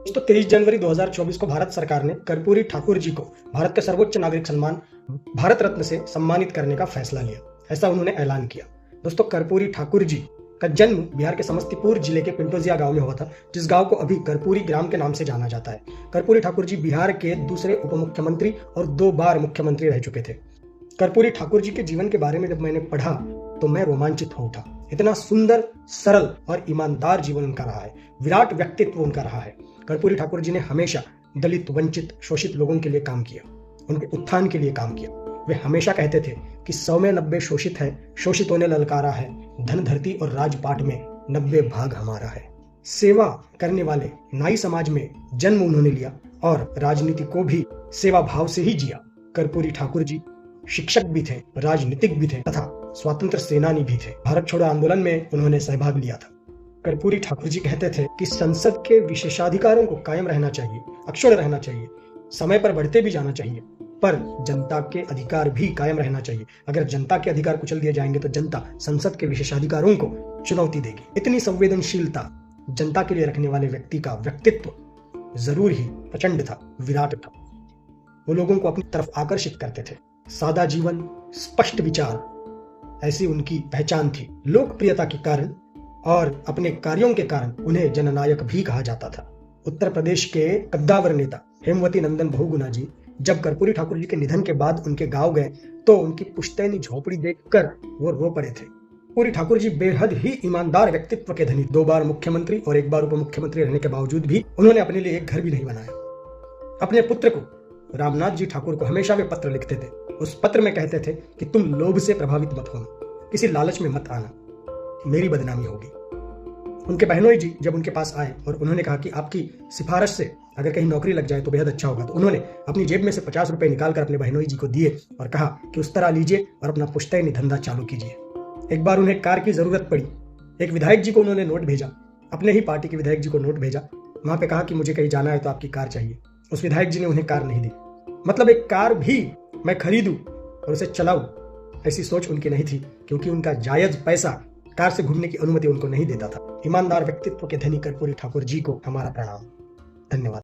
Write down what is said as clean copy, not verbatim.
दोस्तों 23 जनवरी 2024 को भारत सरकार ने कर्पूरी ठाकुर जी को भारत के सर्वोच्च नागरिक सम्मान भारत रत्न से सम्मानित करने का फैसला लिया। ऐसा उन्होंने ऐलान किया। दोस्तों कर्पूरी ठाकुर जी का जन्म बिहार के समस्तीपुर जिले के पिंटोजिया गांव में हुआ था, जिस गांव को अभी कर्पूरी ग्राम के नाम से जाना जाता है। कर्पूरी ठाकुर जी बिहार के दूसरे उप मुख्यमंत्री और 2 बार मुख्यमंत्री रह चुके थे। कर्पूरी ठाकुर जी के जीवन के बारे में जब मैंने पढ़ा तो मैं रोमांचित हो उठा। इतना सुंदर, सरल और ईमानदार जीवन उनका रहा है, विराट व्यक्तित्व उनका रहा है। कर्पूरी ठाकुर जी ने हमेशा दलित, वंचित, शोषित लोगों के लिए काम किया, उनके उत्थान के लिए काम किया। वे हमेशा कहते थे कि 100 में 90 शोषित है, शोषितों ने ललकारा है, धन धरती और राजपाट में 90 भाग हमारा है। सेवा करने वाले नाई समाज में जन्म उन्होंने लिया और राजनीति को भी सेवा भाव से ही जिया। कर्पूरी ठाकुर जी शिक्षक भी थे, राजनीतिक भी थे तथा स्वतंत्र सेनानी भी थे। भारत छोड़ो आंदोलन में उन्होंने सहभाग लिया था। कर्पूरी ठाकुर जी कहते थे कि संसद के विशेषाधिकारों को कायम रहना चाहिए, अक्षुण्ण रहना चाहिए, समय पर बढ़ते भी जाना चाहिए, पर जनता के अधिकार भी कायम रहना चाहिए। अगर जनता के अधिकार कुचल दिए जाएंगे तो जनता संसद के विशेषाधिकारों को चुनौती देगी। इतनी संवेदनशीलता जनता के लिए रखने वाले व्यक्ति का व्यक्तित्व जरूर ही प्रचंड था, विराट था। वो लोगों को अपनी तरफ आकर्षित करते थे। सादा जीवन, स्पष्ट विचार, ऐसी उनकी पहचान थी। लोकप्रियता के कारण और अपने कार्यों के कारण उन्हें जननायक भी कहा जाता था। उत्तर प्रदेश के कद्दावर नेता हेमवती नंदन बहुगुणा जी जब कर्पूरी ठाकुर जी के निधन के बाद उनके गांव गए तो उनकी पुश्तैनी झोपड़ी देखकर वो रो पड़े थे। कर्पूरी ठाकुर जी बेहद ही ईमानदार व्यक्तित्व के धनी, 2 बार मुख्यमंत्री और 1 बार उप मुख्यमंत्री रहने के बावजूद भी उन्होंने अपने लिए एक घर भी नहीं बनाया। अपने पुत्र को, रामनाथ जी ठाकुर को, हमेशा वे पत्र लिखते थे। उस पत्र में कहते थे कि तुम लोभ से प्रभावित मत होना, किसी लालच में मत आना, मेरी बदनामी होगी। उनके बहनोई जी जब उनके पास आए और उन्होंने कहा कि आपकी सिफारिश से अगर कहीं नौकरी लग जाए तो बेहद अच्छा होगा, तो उन्होंने अपनी जेब में से 50 रुपए निकालकर अपने बहनोई जी को दिए और कहा कि उस तरह लीजिए और अपना पुश्तैनी धंधा चालू कीजिए। एक बार उन्हें कार की जरूरत पड़ी, एक विधायक जी को उन्होंने नोट भेजा, अपने ही पार्टी के विधायक जी को नोट भेजा, वहां पे कहा कि मुझे कहीं जाना है तो आपकी कार चाहिए। उस विधायक जी ने उन्हें कार नहीं दी। मतलब एक कार भी मैं खरीदूं और उसे चलाऊं, ऐसी सोच उनकी नहीं थी, क्योंकि उनका जायज पैसा कार से घूमने की अनुमति उनको नहीं देता था। ईमानदार व्यक्तित्व के धनी कर्पूरी ठाकुर जी को हमारा प्रणाम। धन्यवाद।